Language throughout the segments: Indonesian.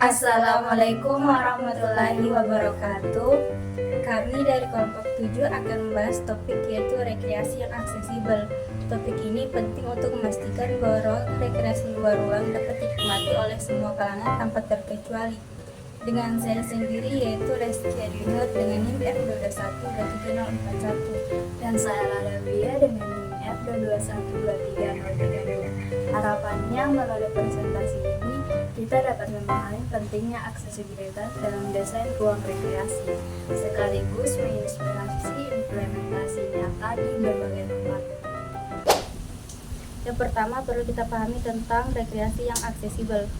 Assalamualaikum warahmatullahi wabarakatuh. Kami dari kelompok 7 akan membahas topik yaitu rekreasi yang aksesibel. Topik ini penting untuk memastikan bahwa rekreasi luar ruang dapat dinikmati oleh semua kalangan tanpa terkecuali. Dengan saya sendiri yaitu Reski Adinur dengan NIM F2212341 dan saya Ladavia dengan NIM F2212332. Harapannya melalui presentasi ini kita dapat memahami pentingnya aksesibilitas dalam desain ruang rekreasi, sekaligus menginspirasi implementasi nyata di berbagai tempat. Yang pertama perlu kita pahami tentang rekreasi yang aksesibel.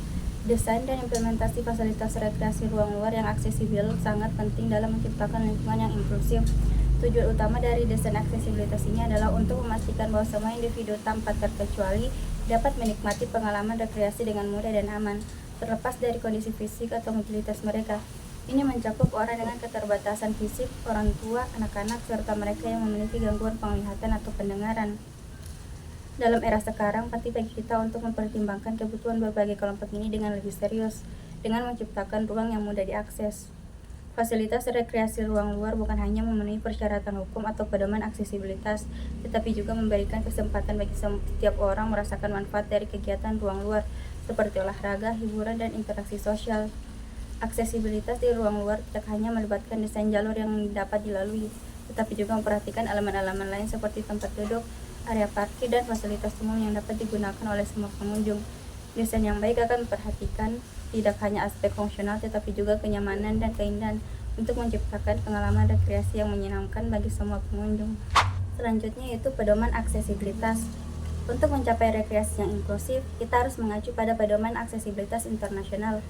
Desain dan implementasi fasilitas rekreasi ruang luar yang aksesibel sangat penting dalam menciptakan lingkungan yang inklusif. Tujuan utama dari desain aksesibilitas ini adalah untuk memastikan bahwa semua individu tanpa terkecuali dapat menikmati pengalaman rekreasi dengan mudah dan aman, terlepas dari kondisi fisik atau mobilitas mereka. Ini mencakup orang dengan keterbatasan fisik, orang tua, anak-anak, serta mereka yang memiliki gangguan penglihatan atau pendengaran. Dalam era sekarang, penting bagi kita untuk mempertimbangkan kebutuhan berbagai kelompok ini dengan lebih serius, dengan menciptakan ruang yang mudah diakses. Fasilitas rekreasi ruang luar bukan hanya memenuhi persyaratan hukum atau pedoman aksesibilitas, tetapi juga memberikan kesempatan bagi setiap orang merasakan manfaat dari kegiatan ruang luar, seperti olahraga, hiburan, dan interaksi sosial. Aksesibilitas di ruang luar tidak hanya melibatkan desain jalur yang dapat dilalui, tetapi juga memperhatikan elemen-elemen lain seperti tempat duduk, area parkir, dan fasilitas umum yang dapat digunakan oleh semua pengunjung. Desain yang baik akan memperhatikan tidak hanya aspek fungsional tetapi juga kenyamanan dan keindahan untuk menciptakan pengalaman rekreasi yang menyenangkan bagi semua pengunjung. Selanjutnya yaitu pedoman aksesibilitas. Untuk mencapai rekreasi yang inklusif, kita harus mengacu pada pedoman aksesibilitas internasional.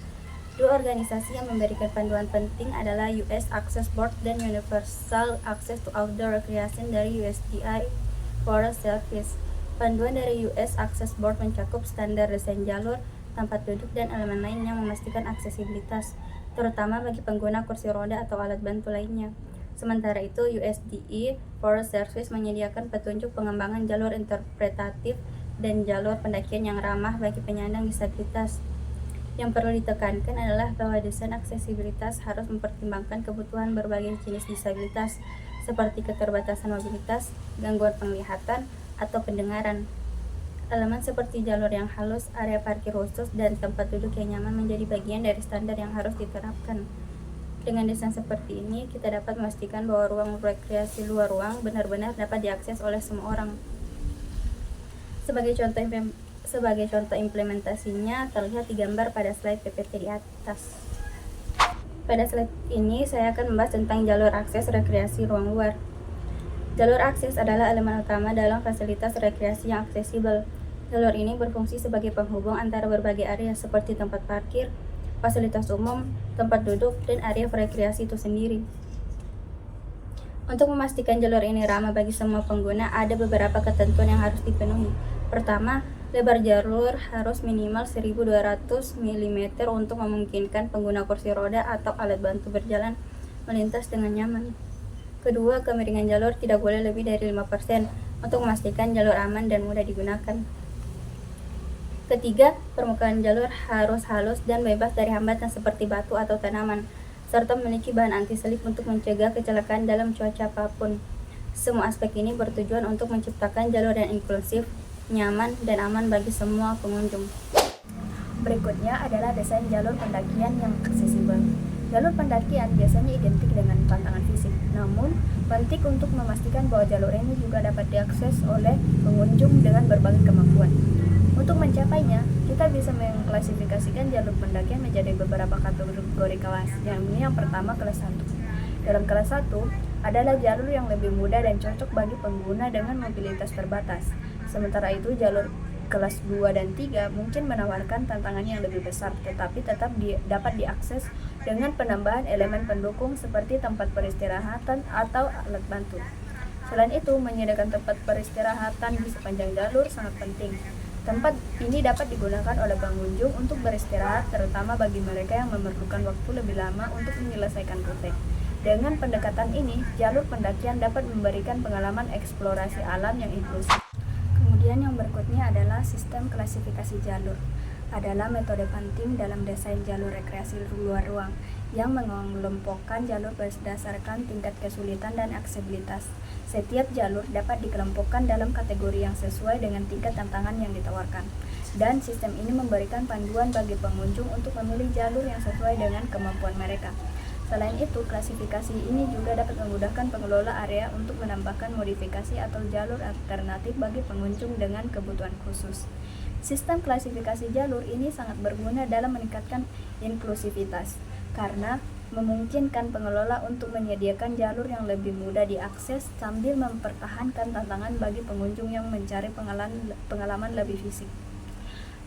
Dua organisasi yang memberikan panduan penting adalah US Access Board dan Universal Access to Outdoor Recreation dari USDA Forest Service. Panduan dari US Access Board mencakup standar desain jalur, tempat duduk, dan elemen lain yang memastikan aksesibilitas, terutama bagi pengguna kursi roda atau alat bantu lainnya. Sementara itu, USDA Forest Service menyediakan petunjuk pengembangan jalur interpretatif dan jalur pendakian yang ramah bagi penyandang disabilitas. Yang perlu ditekankan adalah bahwa desain aksesibilitas harus mempertimbangkan kebutuhan berbagai jenis disabilitas, seperti keterbatasan mobilitas, gangguan penglihatan, atau pendengaran. Elemen seperti jalur yang halus, area parkir khusus, dan tempat duduk yang nyaman menjadi bagian dari standar yang harus diterapkan. Dengan desain seperti ini, kita dapat memastikan bahwa ruang rekreasi luar ruang benar-benar dapat diakses oleh semua orang. Sebagai contoh implementasinya terlihat di gambar pada slide PPT di atas. Pada slide ini saya akan membahas tentang jalur akses rekreasi ruang luar. Jalur akses adalah elemen utama dalam fasilitas rekreasi yang aksesibel. Jalur ini berfungsi sebagai penghubung antara berbagai area seperti tempat parkir, fasilitas umum, tempat duduk, dan area rekreasi itu sendiri. Untuk memastikan jalur ini ramah bagi semua pengguna, ada beberapa ketentuan yang harus dipenuhi. Pertama, lebar jalur harus minimal 1200 mm untuk memungkinkan pengguna kursi roda atau alat bantu berjalan melintas dengan nyaman. Kedua, kemiringan jalur tidak boleh lebih dari 5% untuk memastikan jalur aman dan mudah digunakan. Ketiga, permukaan jalur harus halus dan bebas dari hambatan seperti batu atau tanaman, serta memiliki bahan anti-slip untuk mencegah kecelakaan dalam cuaca apapun. Semua aspek ini bertujuan untuk menciptakan jalur yang inklusif, nyaman, dan aman bagi semua pengunjung. Berikutnya adalah desain jalur pendakian yang aksesibel. Jalur pendakian biasanya identik dengan tantangan fisik, namun penting untuk memastikan bahwa jalur ini juga dapat diakses oleh pengunjung dengan berbagai kemampuan. Untuk mencapainya, kita bisa mengklasifikasikan jalur pendakian menjadi beberapa kategori kelas. Yang pertama, kelas 1. Dalam kelas 1 adalah jalur yang lebih mudah dan cocok bagi pengguna dengan mobilitas terbatas. Sementara itu, jalur kelas 2 dan 3 mungkin menawarkan tantangan yang lebih besar, tetapi tetap dapat diakses dengan penambahan elemen pendukung seperti tempat peristirahatan atau alat bantu. Selain itu, menyediakan tempat peristirahatan di sepanjang jalur sangat penting. Tempat ini dapat digunakan oleh pengunjung untuk beristirahat, terutama bagi mereka yang memerlukan waktu lebih lama untuk menyelesaikan rute. Dengan pendekatan ini, jalur pendakian dapat memberikan pengalaman eksplorasi alam yang inklusif. Kemudian yang berikutnya adalah sistem klasifikasi jalur. adalah metode penting dalam desain jalur rekreasi luar ruang yang mengelompokkan jalur berdasarkan tingkat kesulitan dan aksesibilitas. Setiap jalur dapat dikelompokkan dalam kategori yang sesuai dengan tingkat tantangan yang ditawarkan. Dan sistem ini memberikan panduan bagi pengunjung untuk memilih jalur yang sesuai dengan kemampuan mereka. Selain itu, klasifikasi ini juga dapat memudahkan pengelola area untuk menambahkan modifikasi atau jalur alternatif bagi pengunjung dengan kebutuhan khusus. Sistem klasifikasi jalur ini sangat berguna dalam meningkatkan inklusivitas, karena memungkinkan pengelola untuk menyediakan jalur yang lebih mudah diakses sambil mempertahankan tantangan bagi pengunjung yang mencari pengalaman lebih fisik.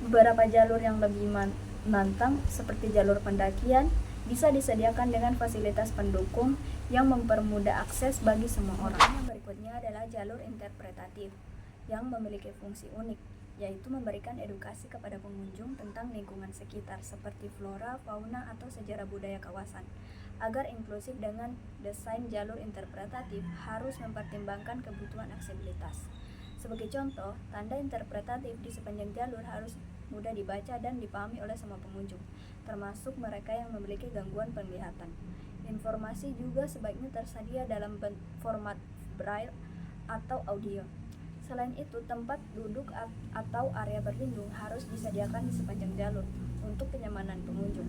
Beberapa jalur yang lebih menantang, seperti jalur pendakian, bisa disediakan dengan fasilitas pendukung yang mempermudah akses bagi semua orang. Yang berikutnya adalah jalur interpretatif yang memiliki fungsi unik, yaitu memberikan edukasi kepada pengunjung tentang lingkungan sekitar seperti flora, fauna, atau sejarah budaya kawasan. Agar inklusif, dengan desain jalur interpretatif harus mempertimbangkan kebutuhan aksesibilitas. Sebagai contoh, tanda interpretatif di sepanjang jalur harus mudah dibaca dan dipahami oleh semua pengunjung, termasuk mereka yang memiliki gangguan penglihatan. Informasi juga sebaiknya tersedia dalam format braille atau audio. Selain itu, tempat duduk atau area berlindung harus disediakan di sepanjang jalur untuk kenyamanan pengunjung.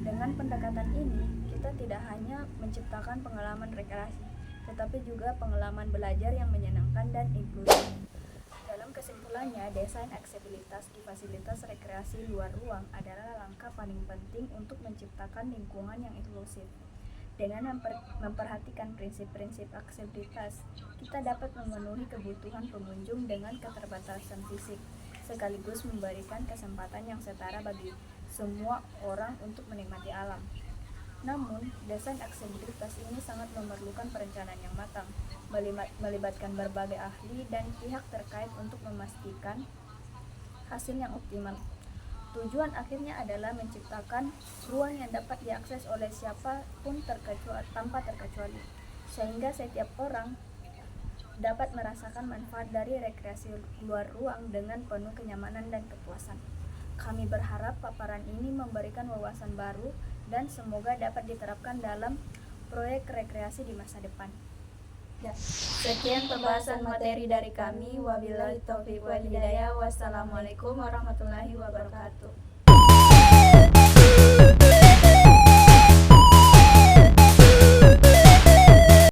Dengan pendekatan ini, kita tidak hanya menciptakan pengalaman rekreasi, tetapi juga pengalaman belajar yang menyenangkan dan inklusif. Dalam kesimpulannya, desain aksesibilitas di fasilitas rekreasi luar ruang adalah langkah paling penting untuk menciptakan lingkungan yang inklusif. Dengan memperhatikan prinsip-prinsip aksesibilitas, kita dapat memenuhi kebutuhan pengunjung dengan keterbatasan fisik, sekaligus memberikan kesempatan yang setara bagi semua orang untuk menikmati alam. Namun, desain aksesibilitas ini sangat memerlukan perencanaan yang matang, melibatkan berbagai ahli dan pihak terkait untuk memastikan hasil yang optimal. Tujuan akhirnya adalah menciptakan ruang yang dapat diakses oleh siapapun tanpa terkecuali, sehingga setiap orang dapat merasakan manfaat dari rekreasi luar ruang dengan penuh kenyamanan dan kepuasan. Kami berharap paparan ini memberikan wawasan baru dan semoga dapat diterapkan dalam proyek rekreasi di masa depan. Ya, sekian pembahasan materi dari kami. Wabillahi taufiq wal hidayah. Wassalamualaikum warahmatullahi wabarakatuh.